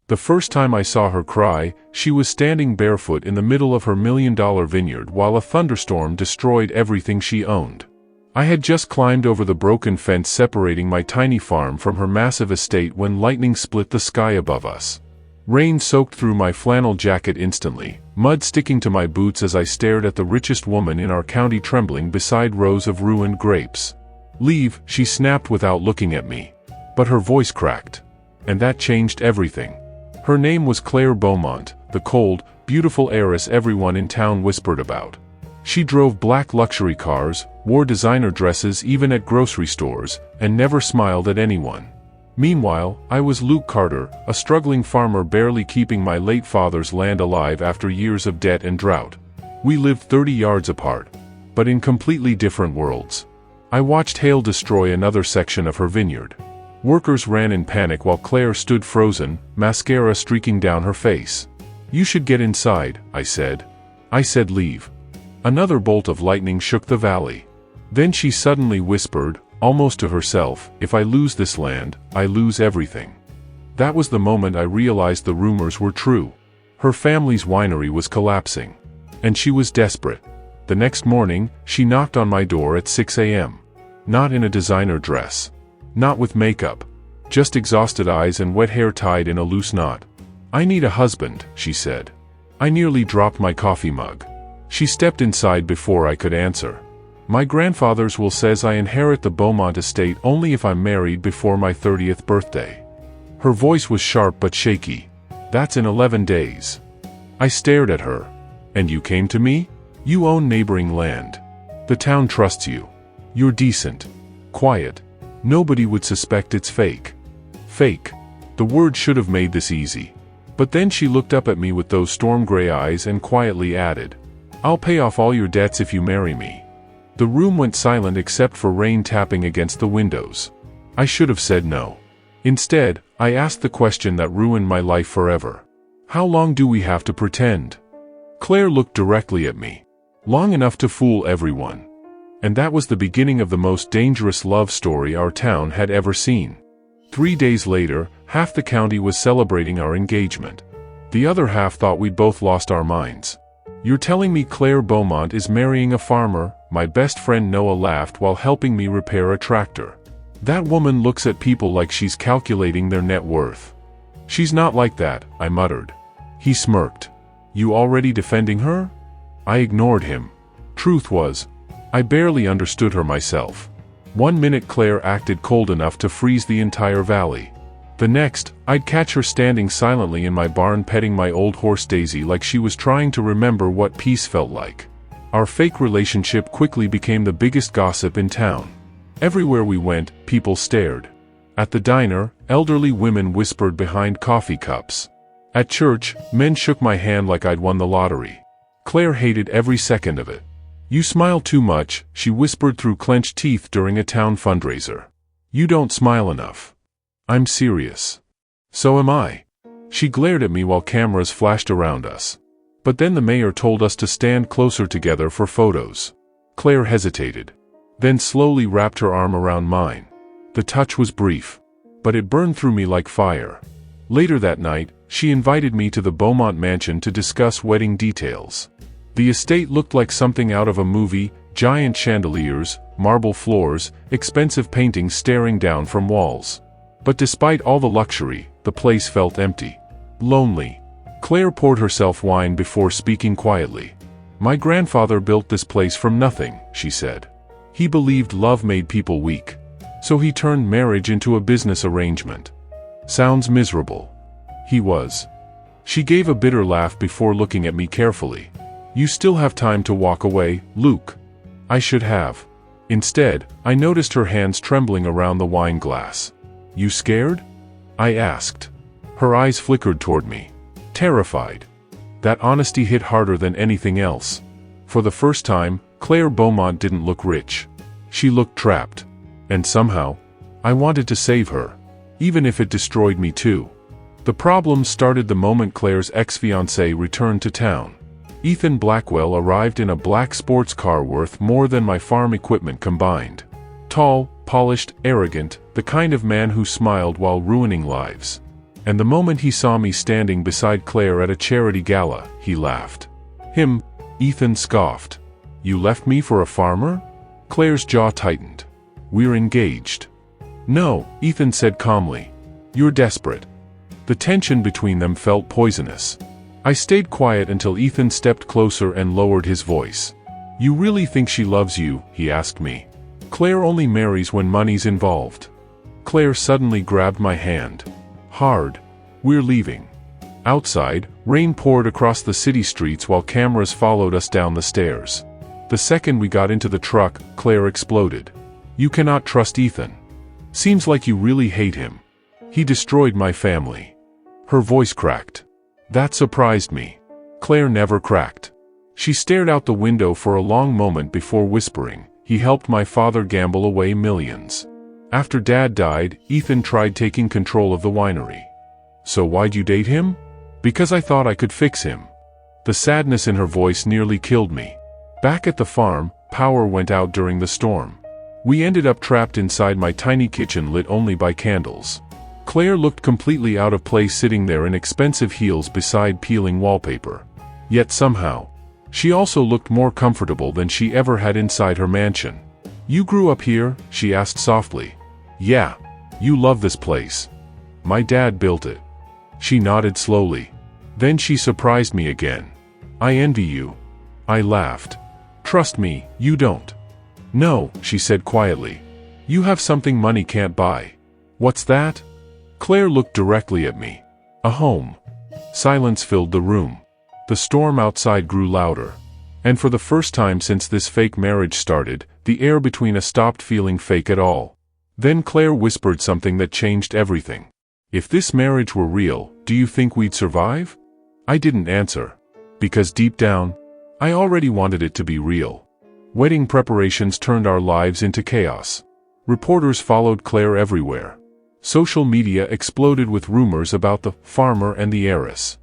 The first time I saw her cry, she was standing barefoot in the middle of her $1 million vineyard while a thunderstorm destroyed everything she owned. I had just climbed over the broken fence separating my tiny farm from her massive estate when lightning split the sky above us. Rain soaked through my flannel jacket instantly, mud sticking to my boots as I stared at the richest woman in our county trembling beside rows of ruined grapes. "Leave," she snapped without looking at me. But her voice cracked. And that changed everything. Her name was Claire Beaumont, the cold, beautiful heiress everyone in town whispered about. She drove black luxury cars, wore designer dresses even at grocery stores, and never smiled at anyone. Meanwhile, I was Luke Carter, a struggling farmer barely keeping my late father's land alive after years of debt and drought. We lived 30 yards apart, but in completely different worlds. I watched hail destroy another section of her vineyard. Workers ran in panic while Claire stood frozen, mascara streaking down her face. "You should get inside," I said. I said leave. Another bolt of lightning shook the valley. Then she suddenly whispered, almost to herself, "If I lose this land, I lose everything." That was the moment I realized the rumors were true. Her family's winery was collapsing. And she was desperate. The next morning, she knocked on my door at 6 a.m. Not in a designer dress. Not with makeup. Just exhausted eyes and wet hair tied in a loose knot. "I need a husband," she said. I nearly dropped my coffee mug. She stepped inside before I could answer. "My grandfather's will says I inherit the Beaumont estate only if I'm married before my 30th birthday." Her voice was sharp but shaky. "That's in 11 days. I stared at her. "And you came to me? You own neighboring land. The town trusts you. You're decent. Quiet. Nobody would suspect it's fake." Fake. The word should have made this easy. But then she looked up at me with those storm-gray eyes and quietly added, "I'll pay off all your debts if you marry me." The room went silent except for rain tapping against the windows. I should have said no. Instead, I asked the question that ruined my life forever. "How long do we have to pretend?" Claire looked directly at me. "Long enough to fool everyone." And that was the beginning of the most dangerous love story our town had ever seen. 3 days later, half the county was celebrating our engagement. The other half thought we'd both lost our minds. "You're telling me Claire Beaumont is marrying a farmer?" My best friend Noah laughed while helping me repair a tractor. "That woman looks at people like she's calculating their net worth." "She's not like that," I muttered. He smirked. "You already defending her?" I ignored him. Truth was, I barely understood her myself. 1 minute Claire acted cold enough to freeze the entire valley. The next, I'd catch her standing silently in my barn petting my old horse Daisy like she was trying to remember what peace felt like. Our fake relationship quickly became the biggest gossip in town. Everywhere we went, people stared. At the diner, elderly women whispered behind coffee cups. At church, men shook my hand like I'd won the lottery. Claire hated every second of it. "You smile too much," she whispered through clenched teeth during a town fundraiser. "You don't smile enough." "I'm serious." "So am I." She glared at me while cameras flashed around us. But then the mayor told us to stand closer together for photos. Claire hesitated. Then slowly wrapped her arm around mine. The touch was brief. But it burned through me like fire. Later that night, she invited me to the Beaumont mansion to discuss wedding details. The estate looked like something out of a movie: giant chandeliers, marble floors, expensive paintings staring down from walls. But despite all the luxury, the place felt empty. Lonely. Claire poured herself wine before speaking quietly. "My grandfather built this place from nothing," she said. "He believed love made people weak. So he turned marriage into a business arrangement." Sounds miserable. He was. She gave a bitter laugh before looking at me carefully. "You still have time to walk away, Luke." I should have. Instead, I noticed her hands trembling around the wine glass. "You scared?" I asked. Her eyes flickered toward me. Terrified. That honesty hit harder than anything else. For the first time, Claire Beaumont didn't look rich. She looked trapped. And somehow, I wanted to save her. Even if it destroyed me too. The problem started the moment Claire's ex-fiancé returned to town. Ethan Blackwell arrived in a black sports car worth more than my farm equipment combined. Tall, polished, arrogant, the kind of man who smiled while ruining lives. And the moment he saw me standing beside Claire at a charity gala, he laughed. Him, Ethan scoffed. You left me for a farmer? Claire's jaw tightened. We're engaged. No, Ethan said calmly. You're desperate. The tension between them felt poisonous. I stayed quiet until Ethan stepped closer and lowered his voice. You really think she loves you? He asked me. Claire only marries when money's involved. Claire suddenly grabbed my hand. Hard. We're leaving. Outside, rain poured across the city streets while cameras followed us down the stairs. The second we got into the truck, Claire exploded. You cannot trust Ethan. Seems like you really hate him. He destroyed my family. Her voice cracked. That surprised me. Claire never cracked. She stared out the window for a long moment before whispering, he helped my father gamble away millions. After Dad died, Ethan tried taking control of the winery. So why'd you date him? Because I thought I could fix him. The sadness in her voice nearly killed me. Back at the farm, power went out during the storm. We ended up trapped inside my tiny kitchen lit only by candles. Claire looked completely out of place sitting there in expensive heels beside peeling wallpaper. Yet somehow, she also looked more comfortable than she ever had inside her mansion. You grew up here? She asked softly. Yeah. You love this place. My dad built it. She nodded slowly. Then she surprised me again. I envy you. I laughed. Trust me, you don't. No, she said quietly. You have something money can't buy. What's that? Claire looked directly at me. A home. Silence filled the room. The storm outside grew louder. And for the first time since this fake marriage started, the air between us stopped feeling fake at all. Then Claire whispered something that changed everything. If this marriage were real, do you think we'd survive? I didn't answer. Because deep down, I already wanted it to be real. Wedding preparations turned our lives into chaos. Reporters followed Claire everywhere. Social media exploded with rumors about the farmer and the heiress.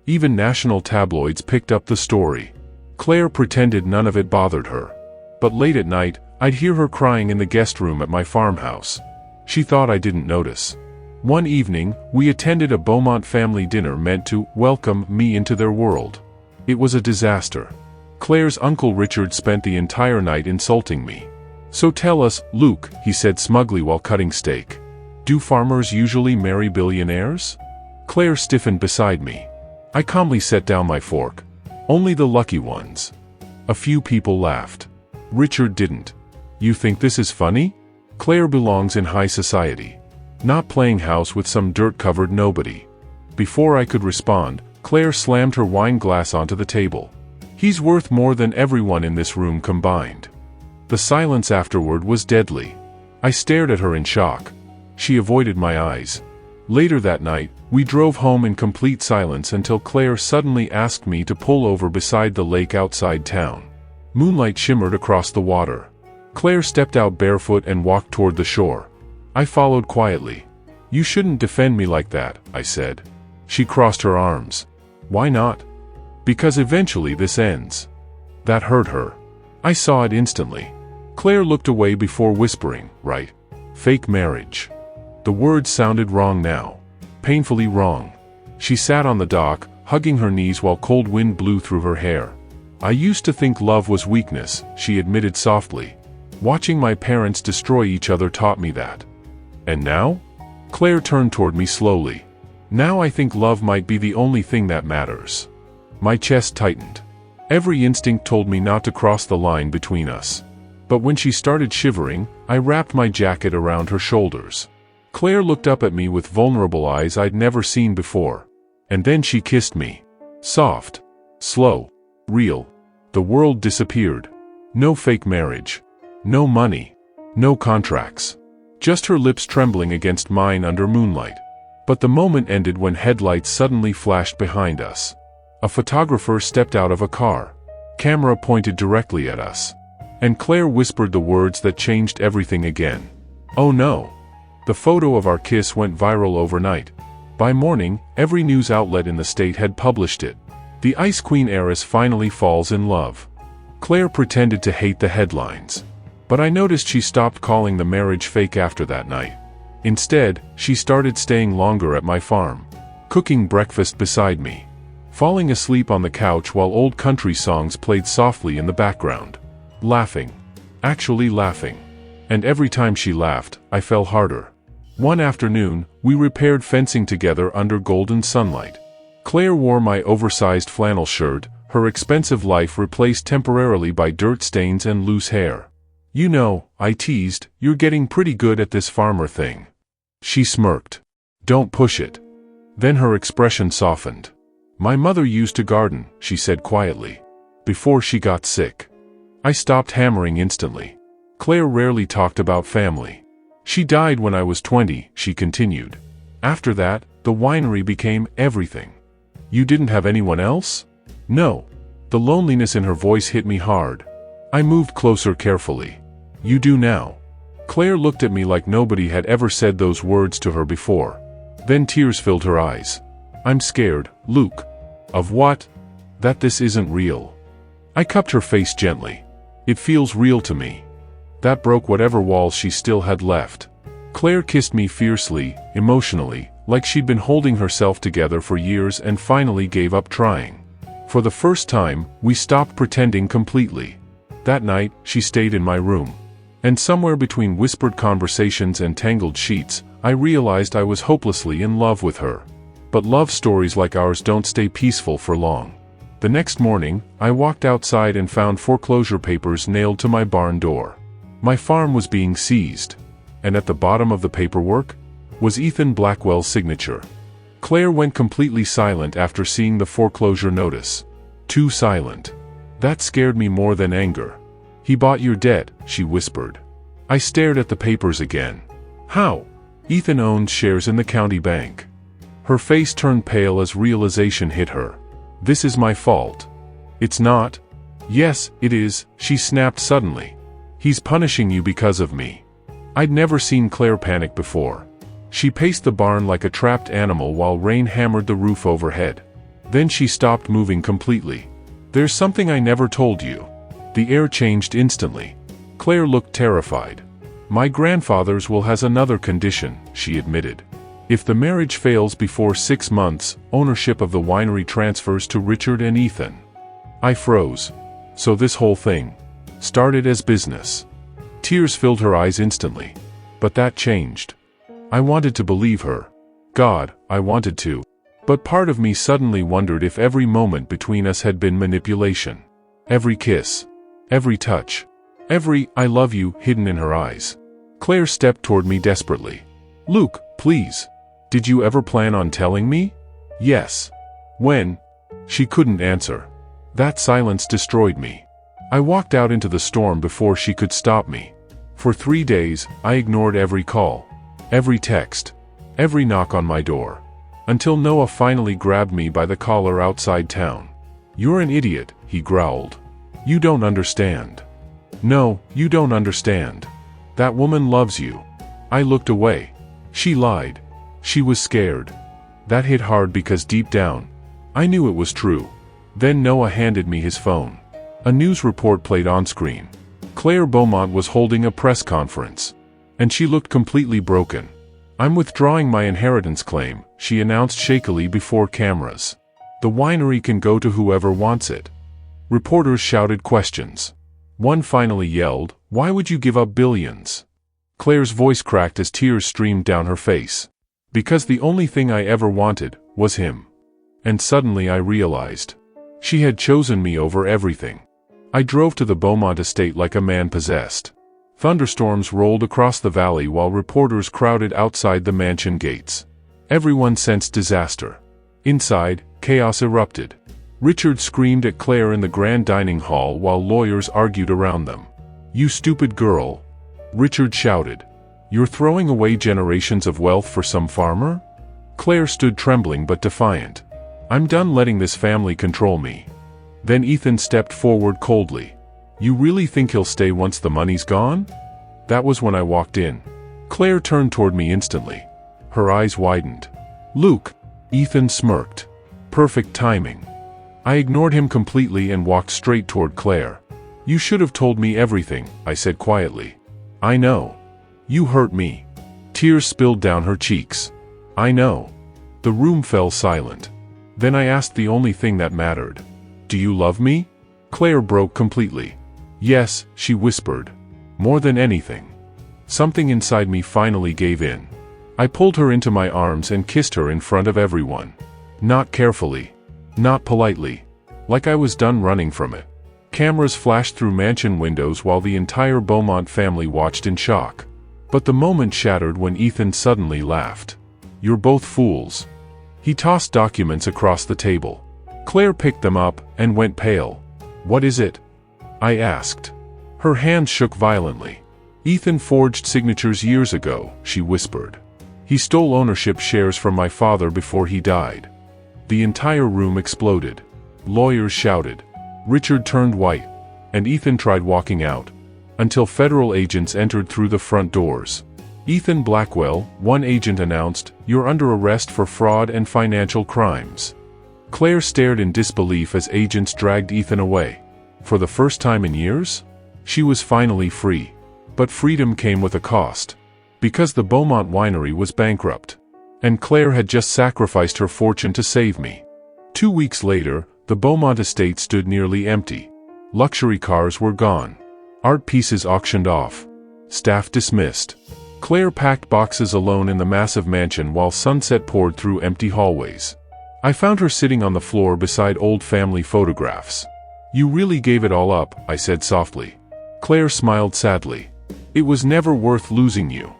Even national tabloids picked up the story. Claire pretended none of it bothered her. But late at night, I'd hear her crying in the guest room at my farmhouse. She thought I didn't notice. One evening, we attended a Beaumont family dinner meant to welcome me into their world. It was a disaster. Claire's Uncle Richard spent the entire night insulting me. So tell us, Luke, he said smugly while cutting steak. Do farmers usually marry billionaires? Claire stiffened beside me. I calmly set down my fork. Only the lucky ones. A few people laughed. Richard didn't. You think this is funny? Claire belongs in high society. Not playing house with some dirt-covered nobody. Before I could respond, Claire slammed her wine glass onto the table. He's worth more than everyone in this room combined. The silence afterward was deadly. I stared at her in shock. She avoided my eyes. Later that night, we drove home in complete silence until Claire suddenly asked me to pull over beside the lake outside town. Moonlight shimmered across the water. Claire stepped out barefoot and walked toward the shore. I followed quietly. You shouldn't defend me like that, I said. She crossed her arms. Why not? Because eventually this ends. That hurt her. I saw it instantly. Claire looked away before whispering, right? Fake marriage. The words sounded wrong now. Painfully wrong. She sat on the dock, hugging her knees while cold wind blew through her hair. I used to think love was weakness, she admitted softly. Watching my parents destroy each other taught me that. And now? Claire turned toward me slowly. Now I think love might be the only thing that matters. My chest tightened. Every instinct told me not to cross the line between us. But when she started shivering, I wrapped my jacket around her shoulders. Claire looked up at me with vulnerable eyes I'd never seen before. And then she kissed me. Soft. Slow. Real. The world disappeared. No fake marriage. No money. No contracts. Just her lips trembling against mine under moonlight. But the moment ended when headlights suddenly flashed behind us. A photographer stepped out of a car. Camera pointed directly at us. And Claire whispered the words that changed everything again. Oh no. The photo of our kiss went viral overnight. By morning, every news outlet in the state had published it. The Ice Queen heiress finally falls in love. Claire pretended to hate the headlines. But I noticed she stopped calling the marriage fake after that night. Instead, she started staying longer at my farm. cooking breakfast beside me, falling asleep on the couch while old country songs played softly in the background, laughing, actually laughing. And every time she laughed, I fell harder. One afternoon, we repaired fencing together under golden sunlight. Claire wore my oversized flannel shirt, her expensive life replaced temporarily by dirt stains and loose hair. "You know," I teased, "you're getting pretty good at this farmer thing." She smirked. "Don't push it." Then her expression softened. "My mother used to garden," she said quietly, "before she got sick." I stopped hammering instantly. Claire rarely talked about family. "She died when I was 20, she continued. "After that, the winery became everything." "You didn't have anyone else?" "No." The loneliness in her voice hit me hard. I moved closer carefully. "You do now." Claire looked at me like nobody had ever said those words to her before. Then tears filled her eyes. "I'm scared, Luke." "Of what?" "That this isn't real." I cupped her face gently. "It feels real to me." That broke whatever walls she still had left. Claire kissed me fiercely, emotionally, like she'd been holding herself together for years and finally gave up trying. For the first time, we stopped pretending completely. That night, she stayed in my room. And somewhere between whispered conversations and tangled sheets, I realized I was hopelessly in love with her. But love stories like ours don't stay peaceful for long. The next morning, I walked outside and found foreclosure papers nailed to my barn door. My farm was being seized. And at the bottom of the paperwork was Ethan Blackwell's signature. Claire went completely silent after seeing the foreclosure notice. Too silent. That scared me more than anger. "He bought your debt," she whispered. I stared at the papers again. "How?" "Ethan owns shares in the county bank." Her face turned pale as realization hit her. "This is my fault." "It's not." "Yes, it is," she snapped suddenly. "He's punishing you because of me." I'd never seen Claire panic before. She paced the barn like a trapped animal while rain hammered the roof overhead. Then she stopped moving completely. "There's something I never told you." The air changed instantly. Claire looked terrified. "My grandfather's will has another condition," she admitted. "If the marriage fails before 6 months, ownership of the winery transfers to Richard and Ethan." I froze. So this whole thing started as business. Tears filled her eyes instantly. But that changed. I wanted to believe her. God, I wanted to. But part of me suddenly wondered if every moment between us had been manipulation. Every kiss. Every touch. Every "I love you" hidden in her eyes. Claire stepped toward me desperately. "Luke, please. Did you ever plan on telling me?" "Yes." "When?" She couldn't answer. That silence destroyed me. I walked out into the storm before she could stop me. For 3 days, I ignored every call, every text, every knock on my door. Until Noah finally grabbed me by the collar outside town. "You're an idiot," he growled. "You don't understand." "No, you don't understand. That woman loves you." I looked away. She lied. She was scared. That hit hard because deep down, I knew it was true. Then Noah handed me his phone. A news report played on screen. Claire Beaumont was holding a press conference. And she looked completely broken. "I'm withdrawing my inheritance claim," she announced shakily before cameras. "The winery can go to whoever wants it." Reporters shouted questions. One finally yelled, "Why would you give up billions?" Claire's voice cracked as tears streamed down her face. "Because the only thing I ever wanted was him." And suddenly I realized. She had chosen me over everything. I drove to the Beaumont estate like a man possessed. Thunderstorms rolled across the valley while reporters crowded outside the mansion gates. Everyone sensed disaster. Inside, chaos erupted. Richard screamed at Claire in the grand dining hall while lawyers argued around them. "You stupid girl!" Richard shouted. "You're throwing away generations of wealth for some farmer?" Claire stood trembling but defiant. "I'm done letting this family control me." Then Ethan stepped forward coldly. "You really think he'll stay once the money's gone?" That was when I walked in. Claire turned toward me instantly. Her eyes widened. "Luke!" Ethan smirked. Perfect timing. I ignored him completely and walked straight toward Claire. "You should have told me everything," I said quietly. "I know. You hurt me." Tears spilled down her cheeks. "I know. The room fell silent. Then I asked the only thing that mattered. "Do you love me?" Claire broke completely. "Yes," she whispered. "More than anything." Something inside me finally gave in. I pulled her into my arms and kissed her in front of everyone. Not carefully. Not politely. Like I was done running from it. Cameras flashed through mansion windows while the entire Beaumont family watched in shock. But the moment shattered when Ethan suddenly laughed. "You're both fools." He tossed documents across the table. Claire picked them up and went pale. "What is it?" I asked. Her hands shook violently. "Ethan forged signatures years ago," she whispered. "He stole ownership shares from my father before he died." The entire room exploded. Lawyers shouted. Richard turned white. And Ethan tried walking out. Until federal agents entered through the front doors. "Ethan Blackwell," one agent announced, "you're under arrest for fraud and financial crimes." Claire stared in disbelief as agents dragged Ethan away. For the first time in years? She was finally free. But freedom came with a cost. Because the Beaumont winery was bankrupt. And Claire had just sacrificed her fortune to save me. 2 weeks later, the Beaumont estate stood nearly empty. Luxury cars were gone. Art pieces auctioned off. Staff dismissed. Claire packed boxes alone in the massive mansion while sunset poured through empty hallways. I found her sitting on the floor beside old family photographs. "You really gave it all up," I said softly. Claire smiled sadly. "It was never worth losing you."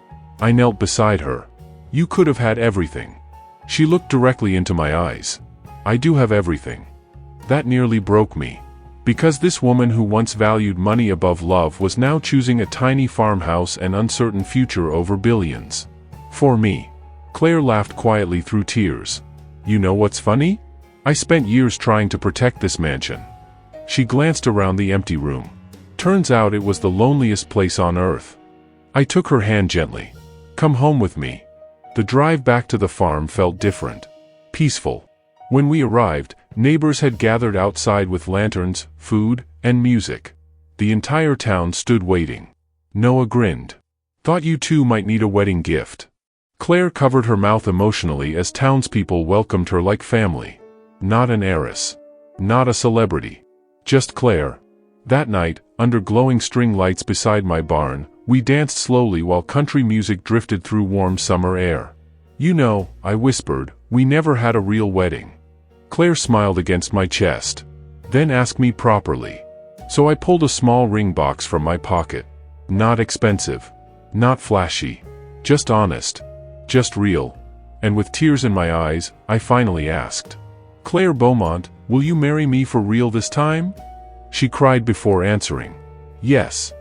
I knelt beside her. "You could have had everything." She looked directly into my eyes. "I do have everything." That nearly broke me. Because this woman who once valued money above love was now choosing a tiny farmhouse and uncertain future over billions. For me. Claire laughed quietly through tears. "You know what's funny? I spent years trying to protect this mansion." She glanced around the empty room. "Turns out it was the loneliest place on earth." I took her hand gently. "Come home with me." The drive back to the farm felt different. Peaceful. When we arrived, neighbors had gathered outside with lanterns, food, and music. The entire town stood waiting. Noah grinned. "Thought you two might need a wedding gift." Claire covered her mouth emotionally as townspeople welcomed her like family. Not an heiress. Not a celebrity. Just Claire. That night, under glowing string lights beside my barn, we danced slowly while country music drifted through warm summer air. "You know," I whispered, "we never had a real wedding." Claire smiled against my chest. Then asked me properly. So I pulled a small ring box from my pocket. Not expensive. Not flashy. Just honest. Just real. And with tears in my eyes, I finally asked, "Claire Beaumont, will you marry me for real this time?" She cried before answering. Yes.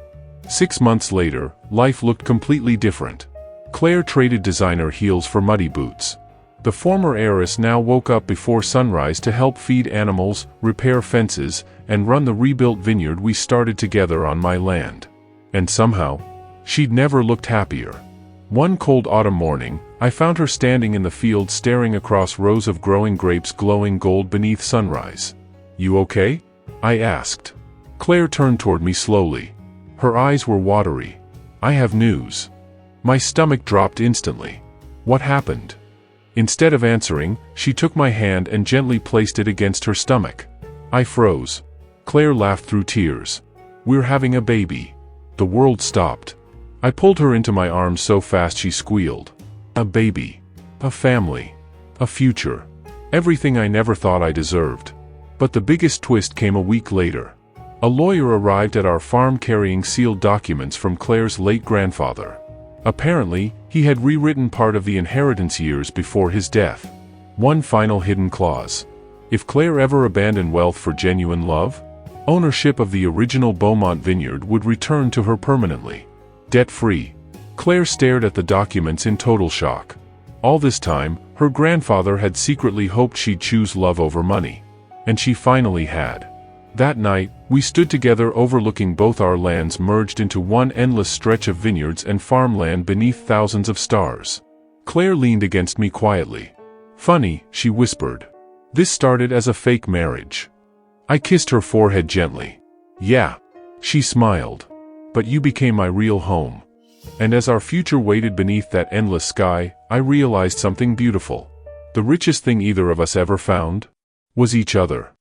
6 months later, life looked completely different. Claire traded designer heels for muddy boots. The former heiress now woke up before sunrise to help feed animals, repair fences, and run the rebuilt vineyard we started together on my land. And somehow, she'd never looked happier. One cold autumn morning, I found her standing in the field staring across rows of growing grapes glowing gold beneath sunrise. "You okay?" I asked. Claire turned toward me slowly. Her eyes were watery. "I have news." My stomach dropped instantly. "What happened?" Instead of answering, she took my hand and gently placed it against her stomach. I froze. Claire laughed through tears. "We're having a baby." The world stopped. I pulled her into my arms so fast she squealed. A baby. A family. A future. Everything I never thought I deserved. But the biggest twist came a week later. A lawyer arrived at our farm carrying sealed documents from Claire's late grandfather. Apparently, he had rewritten part of the inheritance years before his death. One final hidden clause. If Claire ever abandoned wealth for genuine love, ownership of the original Beaumont vineyard would return to her permanently. Debt-free. Claire stared at the documents in total shock. All this time, her grandfather had secretly hoped she'd choose love over money. And she finally had. That night, we stood together overlooking both our lands merged into one endless stretch of vineyards and farmland beneath thousands of stars. Claire leaned against me quietly. "Funny," she whispered. "This started as a fake marriage." I kissed her forehead gently. "Yeah." She smiled. "But you became my real home." And as our future waited beneath that endless sky, I realized something beautiful. The richest thing either of us ever found? Was each other.